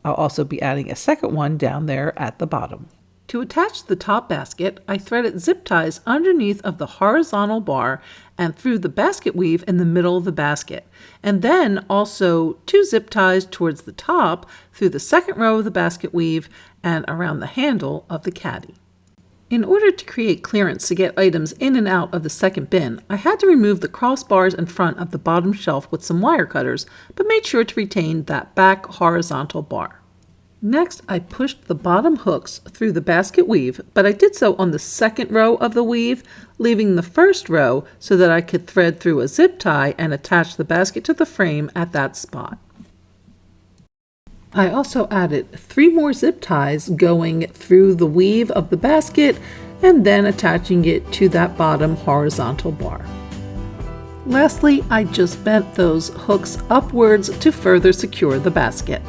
I'll also be adding a second one down there at the bottom. To attach the top basket, I threaded zip ties underneath of the horizontal bar and through the basket weave in the middle of the basket, and then also 2 zip ties towards the top through the second row of the basket weave and around the handle of the caddy. In order to create clearance to get items in and out of the second bin, I had to remove the crossbars in front of the bottom shelf with some wire cutters, but made sure to retain that back horizontal bar. Next, I pushed the bottom hooks through the basket weave, but I did so on the second row of the weave, leaving the first row so that I could thread through a zip tie and attach the basket to the frame at that spot. I also added 3 more zip ties going through the weave of the basket and then attaching it to that bottom horizontal bar. Lastly, I just bent those hooks upwards to further secure the basket.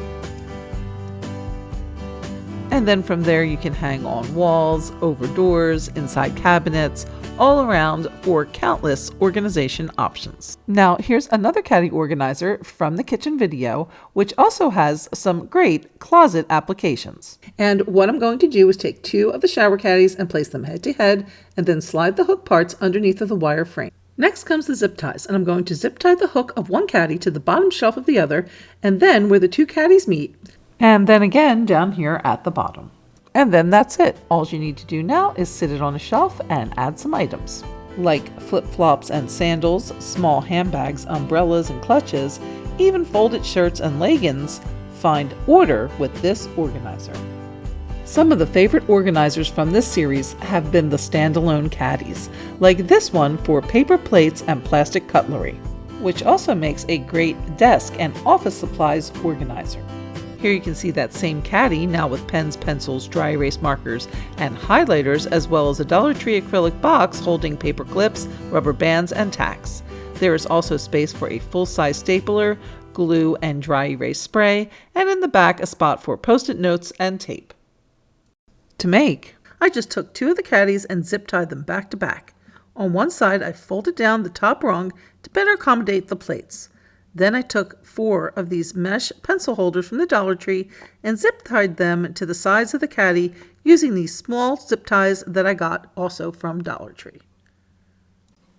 And then from there you can hang on walls, over doors, inside cabinets, all around for countless organization options. Now here's another caddy organizer from the kitchen video, which also has some great closet applications. And what I'm going to do is take 2 of the shower caddies and place them head to head, and then slide the hook parts underneath of the wire frame. Next comes the zip ties, and I'm going to zip tie the hook of one caddy to the bottom shelf of the other, and then where the 2 caddies meet, and then again down here at the bottom. And then that's it. All you need to do now is sit it on a shelf and add some items, like flip-flops and sandals, small handbags, umbrellas and clutches, even folded shirts and leggings. Find order with this organizer. Some of the favorite organizers from this series have been the standalone caddies, like this one for paper plates and plastic cutlery, which also makes a great desk and office supplies organizer. Here you can see that same caddy now with pens, pencils, dry erase markers, and highlighters, as well as a Dollar Tree acrylic box holding paper clips, rubber bands, and tacks. There is also space for a full-size stapler, glue, and dry erase spray, and in the back a spot for Post-it notes and tape. To make, I just took 2 of the caddies and zip tied them back to back. On one side I folded down the top rung to better accommodate the plates. Then I took 4 of these mesh pencil holders from the Dollar Tree and zip tied them to the sides of the caddy using these small zip ties that I got also from Dollar Tree.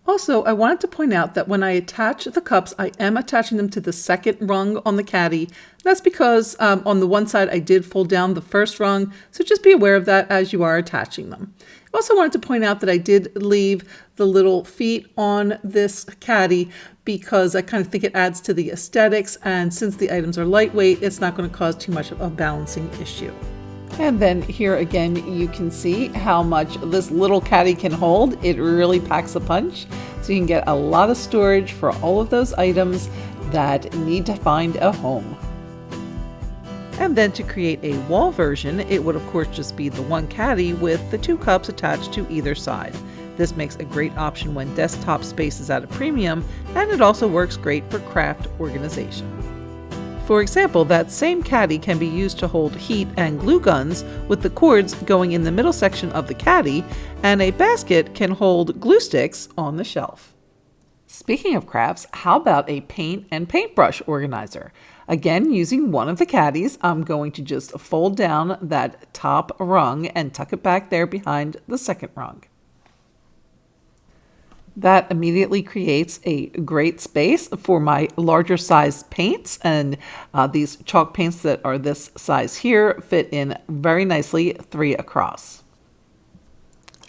Also, I wanted to point out that when I attach the cups, I am attaching them to the second rung on the caddy. That's because on the one side I did fold down the first rung, so just be aware of that as you are attaching them. I also wanted to point out that I did leave the little feet on this caddy because I kind of think it adds to the aesthetics, and since the items are lightweight, it's not going to cause too much of a balancing issue. And then here again, you can see how much this little caddy can hold. It really packs a punch. So you can get a lot of storage for all of those items that need to find a home. And then to create a wall version, it would of course just be the one caddy with the 2 cups attached to either side. This makes a great option when desktop space is at a premium, and it also works great for craft organization. For example, that same caddy can be used to hold heat and glue guns with the cords going in the middle section of the caddy, and a basket can hold glue sticks on the shelf. Speaking of crafts, how about a paint and paintbrush organizer? Again, using one of the caddies, I'm going to just fold down that top rung and tuck it back there behind the second rung. That immediately creates a great space for my larger size paints, and these chalk paints that are this size here fit in very nicely 3 across.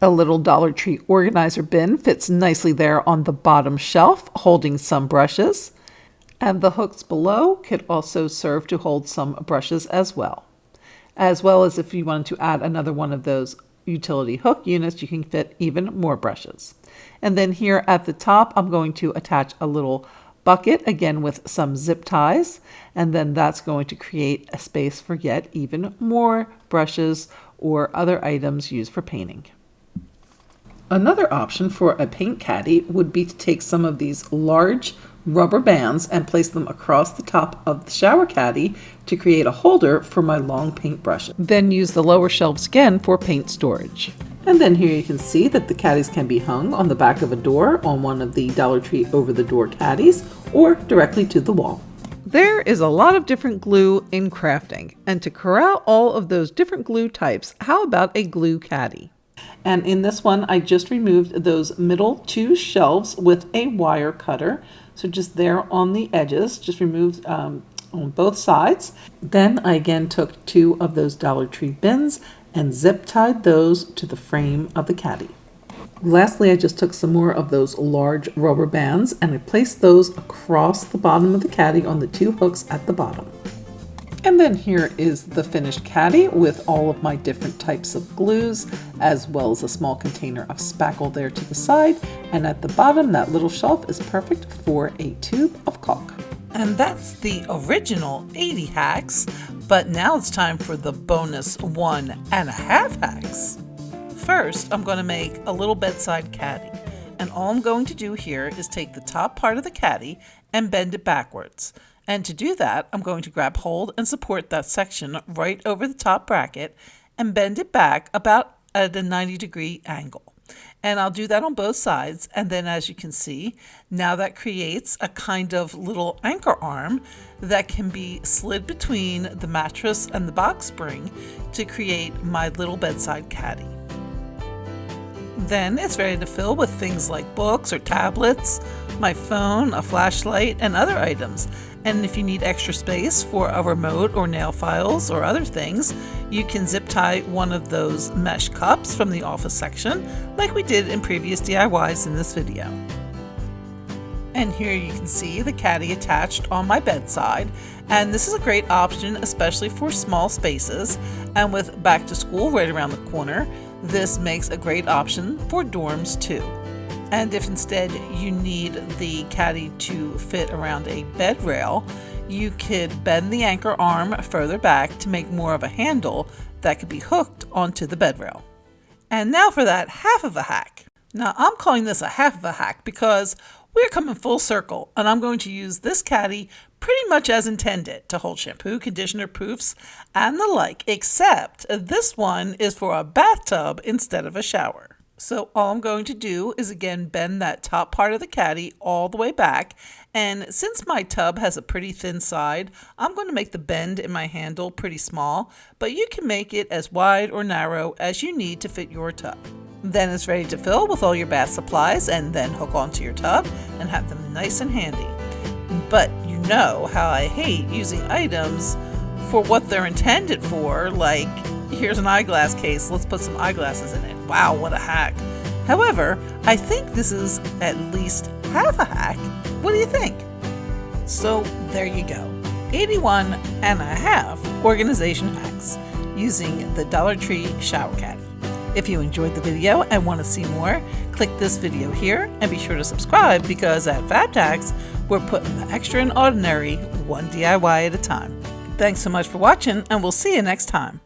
A little Dollar Tree organizer bin fits nicely there on the bottom shelf, holding some brushes. And the hooks below could also serve to hold some brushes as well. As well as if you wanted to add another one of those utility hook units, you can fit even more brushes. And then here at the top, I'm going to attach a little bucket, again with some zip ties, and then that's going to create a space for yet even more brushes or other items used for painting. Another option for a paint caddy would be to take some of these large rubber bands and place them across the top of the shower caddy to create a holder for my long paint brushes. Then use the lower shelves again for paint storage. And then here you can see that the caddies can be hung on the back of a door on one of the Dollar Tree over-the-door caddies or directly to the wall. There is a lot of different glue in crafting, and to corral all of those different glue types, how about a glue caddy? And in this one, I just removed those middle 2 shelves with a wire cutter. So just there on the edges, just removed on both sides. Then I again took 2 of those Dollar Tree bins and zip tied those to the frame of the caddy. Lastly, I just took some more of those large rubber bands and I placed those across the bottom of the caddy on the 2 hooks at the bottom. And then here is the finished caddy with all of my different types of glues, as well as a small container of spackle there to the side. And at the bottom, that little shelf is perfect for a tube of caulk. And that's the original 80 hacks, but now it's time for the bonus 1.5 hacks. First, I'm going to make a little bedside caddy. And all I'm going to do here is take the top part of the caddy and bend it backwards. And to do that, I'm going to grab hold and support that section right over the top bracket and bend it back about at a 90-degree angle. And I'll do that on both sides. And then as you can see, now that creates a kind of little anchor arm that can be slid between the mattress and the box spring to create my little bedside caddy. Then it's ready to fill with things like books or tablets, my phone, a flashlight, and other items. And if you need extra space for a remote or nail files or other things, you can zip tie one of those mesh cups from the office section, like we did in previous DIYs in this video. And here you can see the caddy attached on my bedside, and this is a great option, especially for small spaces, and with back to school right around the corner, this makes a great option for dorms too. And if instead you need the caddy to fit around a bed rail, you could bend the anchor arm further back to make more of a handle that could be hooked onto the bed rail. And now for that half of a hack. Now I'm calling this a half of a hack because we're coming full circle, and I'm going to use this caddy pretty much as intended to hold shampoo, conditioner, proofs, and the like, except this one is for a bathtub instead of a shower. So all I'm going to do is again bend that top part of the caddy all the way back, and since my tub has a pretty thin side, I'm going to make the bend in my handle pretty small, but you can make it as wide or narrow as you need to fit your tub. Then it's ready to fill with all your bath supplies and then hook onto your tub and have them nice and handy. But you know how I hate using items for what they're intended for, like here's an eyeglass case, let's put some eyeglasses in it. Wow, what a hack. However, I think this is at least half a hack. What do you think? So there you go. 81.5 organization hacks using the Dollar Tree Shower Caddy. If you enjoyed the video and want to see more, click this video here and be sure to subscribe because at Fab Tags, we're putting the extra and ordinary one DIY at a time. Thanks so much for watching, and we'll see you next time.